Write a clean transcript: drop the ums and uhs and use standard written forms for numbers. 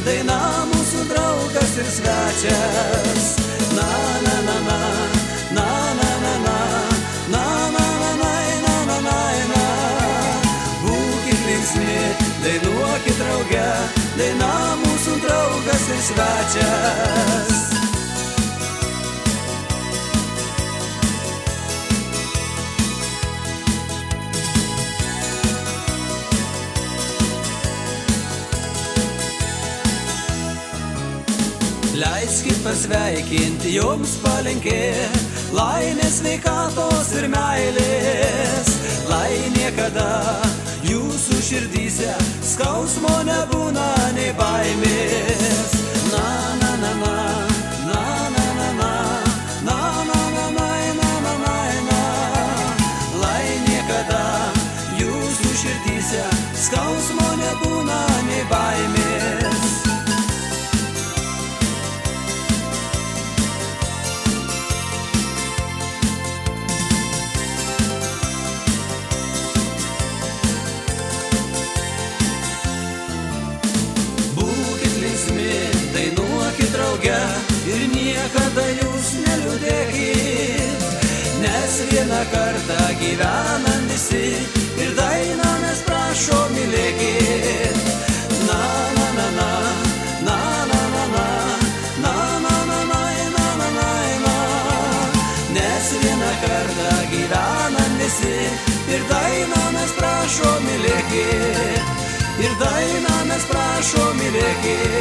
daina mūsų draugas ir svečias. Na, na, na, na, na, na, na, na, na, na, na, na, na, na, na. Būkit linksmi, dainuokit drauge, daina mūsų draugas ir svečias. Leiskit pasveikinti, jums palinkėt laimės, sveikatos ir meilės, lai niekada jūsų širdyse skausmo nebūna nei baimės. Na, na, na, na, na, na, na, na, na, na, na, na, na, na, na, lai niekada jūsų širdyse skausmo nebūna nei baimės. Dainuokit drauge ir niekada jūs neliūdėkit, nes vieną kartą gyvenam visi ir dainą mes prašom mylėkit. Na, na, na, na, na, na, na, na, na, na, na, na, na, na, na, nes vieną kartą gyvenam visi ir dainą mes prašom mylėkit, ir dainą mes prašom mylėkit.